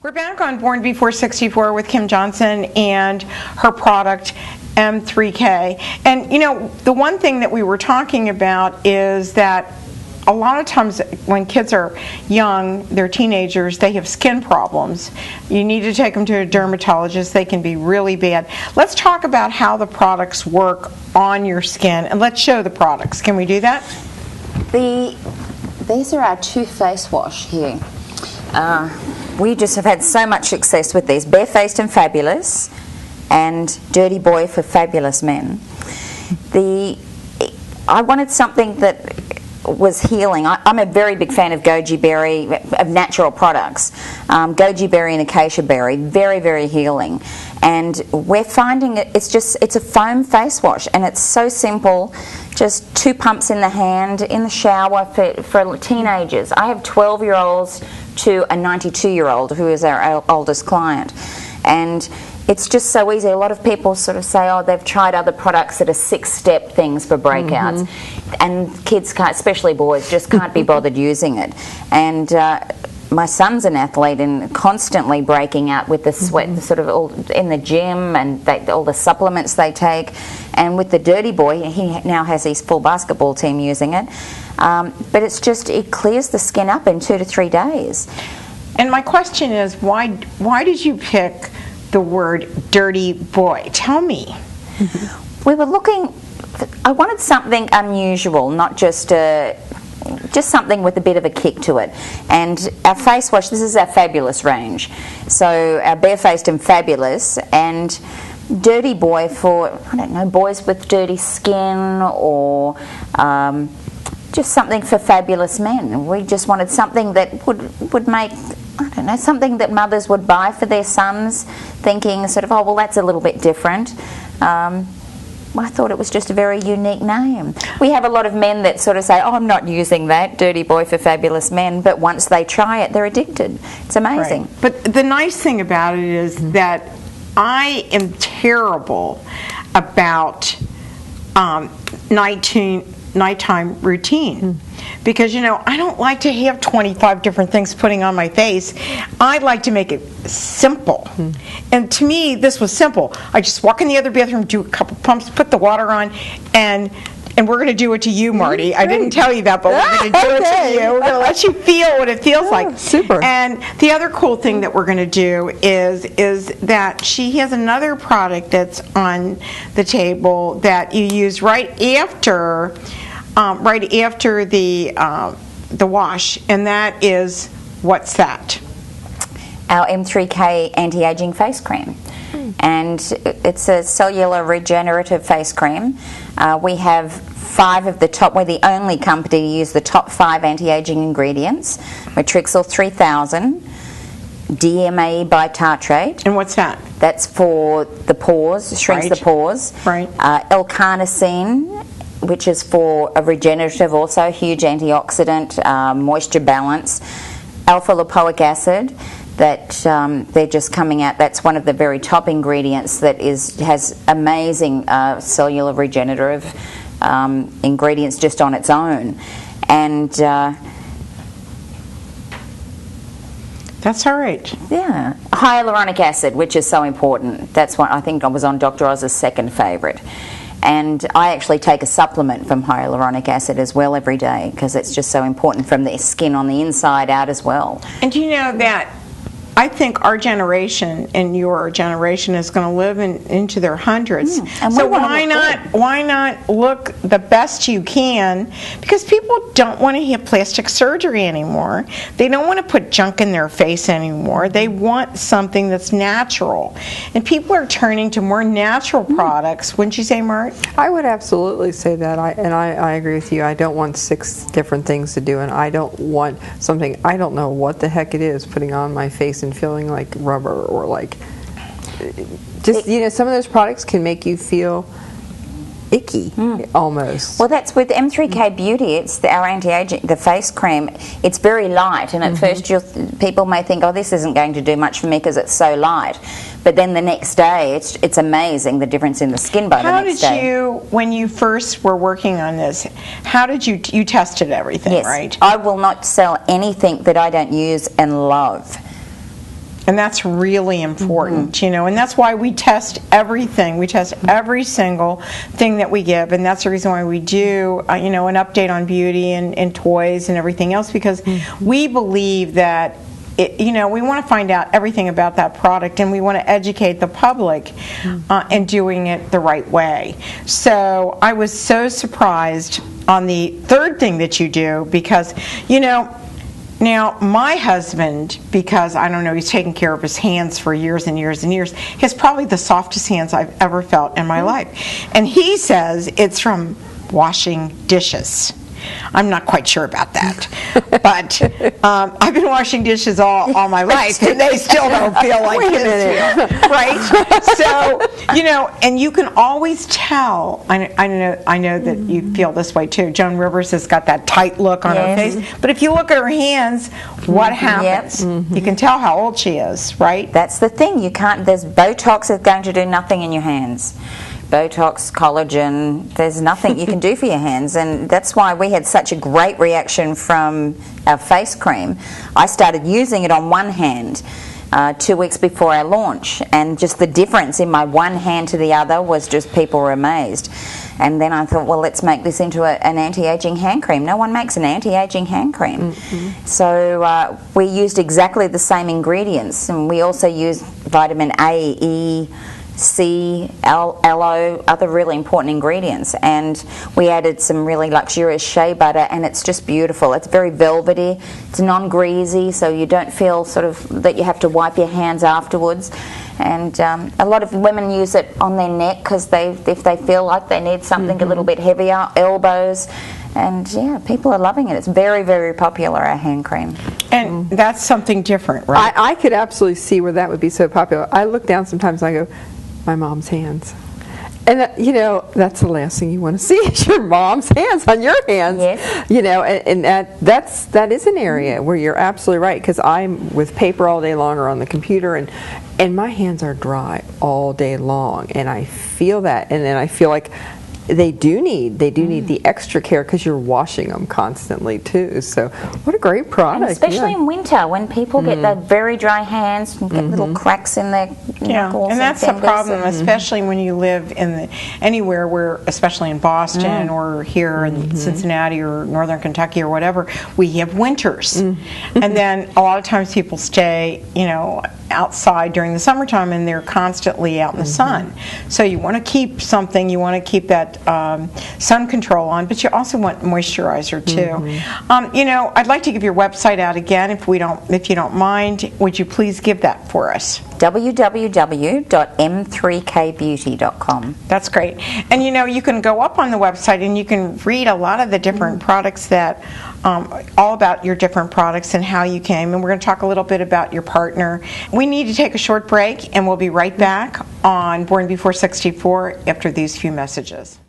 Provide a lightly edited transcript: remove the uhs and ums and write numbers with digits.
We're back on Born Before 64 with Kim Johnston and her product M3K. And you know, the one thing that we were talking about is that a lot of times when kids are young, they're teenagers, they have skin problems. You need to take them to a dermatologist. They can be really bad. Let's talk about how the products work on your skin, and let's show the products. Can we do that? These are our two face wash here. We just have had so much success with these. Barefaced and Fabulous and Dirty Boy for Fabulous Men. I wanted something that was healing. I'm a very big fan of goji berry, of natural products. Goji berry and acacia berry, very, very healing. And we're finding it's a foam face wash, and it's so simple. Just 2 pumps in the hand, in the shower for teenagers. I have 12-year-olds to a 92-year-old who is our oldest client. And it's just so easy. A lot of people sort of say, oh, they've tried other products that are 6-step things for breakouts. And kids can't, especially boys, just can't be bothered using it. And my son's an athlete and constantly breaking out with the sweat, sort of all in the gym, and all the supplements they take. And with the Dirty Boy, he now has his full basketball team using it. But it clears the skin up in 2 to 3 days. And my question is, why did you pick the word Dirty Boy? Tell me. We were looking, I wanted something unusual, not just something with a bit of a kick to it. And our face wash, this is our Fabulous range. So our Barefaced and Fabulous, and Dirty Boy for, I don't know, boys with dirty skin, or just something for fabulous men. We just wanted something that would make, I don't know, something that mothers would buy for their sons, thinking sort of, oh, well, that's a little bit different. I thought it was just a very unique name. We have a lot of men that sort of say, oh, I'm not using that, Dirty Boy for Fabulous Men, but once they try it, they're addicted. It's amazing. Right. But the nice thing about it is that I am terrible about nighttime routine, because you know, I don't like to have 25 different things putting on my face. I like to make it simple, and to me this was simple. I just walk in the other bathroom, do a couple pumps, put the water on, and we're going to do it to you, Marty. I didn't tell you that, but we're going to do it to you. We're going to let you feel what it feels like. Super. And the other cool thing that we're going to do is that she has another product that's on the table that you use right after the wash, and that is, what's that? Our M3K anti-aging face cream. And it's a cellular regenerative face cream. We have 5 of the top, we're the only company to use the top 5 anti-aging ingredients. Matrixyl 3000, DMAE bitartrate. And what's that? That's for the pores, shrinks the pores. Right. L-carnosine, which is for a regenerative, also huge antioxidant, moisture balance. Alpha-lipoic acid, that they're just coming out. That's one of the very top ingredients that has amazing cellular regenerative ingredients just on its own. And that's all right. Yeah, hyaluronic acid, which is so important. That's what I think I was on Dr. Oz's second favourite. And I actually take a supplement from hyaluronic acid as well every day, because it's just so important from the skin on the inside out as well. And do you know that I think our generation and your generation is going to live into their hundreds. And so why not look the best you can? Because people don't want to have plastic surgery anymore. They don't want to put junk in their face anymore. They want something that's natural. And people are turning to more natural products. Wouldn't you say, Mart? I would absolutely say that. I agree with you. I don't want 6 different things to do, and I don't want something I don't know what the heck it is putting on my face and feeling like rubber, or like just, you know, some of those products can make you feel icky almost. Well, that's with M3K Beauty. It's our anti-aging, the face cream. It's very light, and at first people may think, oh, this isn't going to do much for me because it's so light. But then the next day, it's amazing the difference in the skin by the next day. How did you, when you first were working on this, how did you tested everything, yes, right? I will not sell anything that I don't use and love. And that's really important, you know, and that's why we test everything. We test every single thing that we give, and that's the reason why we do, you know, an update on beauty and toys and everything else, because we believe that you know, we want to find out everything about that product, and we want to educate the public in doing it the right way. So I was so surprised on the third thing that you do, because, you know, now my husband, because I don't know, he's taken care of his hands for years and years and years, he has probably the softest hands I've ever felt in my life. And he says it's from washing dishes. I'm not quite sure about that, but I've been washing dishes all my life, and they still don't feel like this, right? So, you know, and you can always tell. I know that you feel this way too. Joan Rivers has got that tight look on her face, but if you look at her hands, what happens? You can tell how old she is, right? That's the thing. You can't. There's Botox is going to do nothing in your hands. Botox, collagen, there's nothing you can do for your hands, and that's why we had such a great reaction from our face cream. I started using it on one hand 2 weeks before our launch, and just the difference in my one hand to the other was just, people were amazed. And then I thought, well, let's make this into an anti-aging hand cream. No one makes an anti-aging hand cream. So we used exactly the same ingredients, and we also used vitamin A, E, C, aloe, other really important ingredients, and we added some really luxurious shea butter, and it's just beautiful. It's very velvety, it's non-greasy, so you don't feel sort of that you have to wipe your hands afterwards. And a lot of women use it on their neck because if they feel like they need something a little bit heavier, elbows. And yeah, people are loving it. It's very, very popular, our hand cream. And that's something different, right? I could absolutely see where that would be so popular. I look down sometimes and I go, my mom's hands. And you know, that's the last thing you want to see is your mom's hands on your hands. Yes. You know, and that is an area where you're absolutely right, because I'm with paper all day long or on the computer, and my hands are dry all day long, and I feel that, and then I feel like they do need the extra care because you're washing them constantly too. So what a great product. And especially in winter, when people get the very dry hands and get little cracks in their knuckles and that's and the problem, especially when you live in anywhere where, especially in Boston or here in Cincinnati or Northern Kentucky or whatever, we have winters. And then a lot of times people stay, you know, outside during the summertime, and they're constantly out in the sun. So you want to keep something, you want to keep that sun control on, but you also want moisturizer too. You know, I'd like to give your website out again, if you don't mind. Would you please give that for us? www.m3kbeauty.com. That's great. And you know, you can go up on the website and you can read a lot of the different products that, all about your different products and how you came. And we're going to talk a little bit about your partner. We need to take a short break, and we'll be right back on Born Before 64 after these few messages.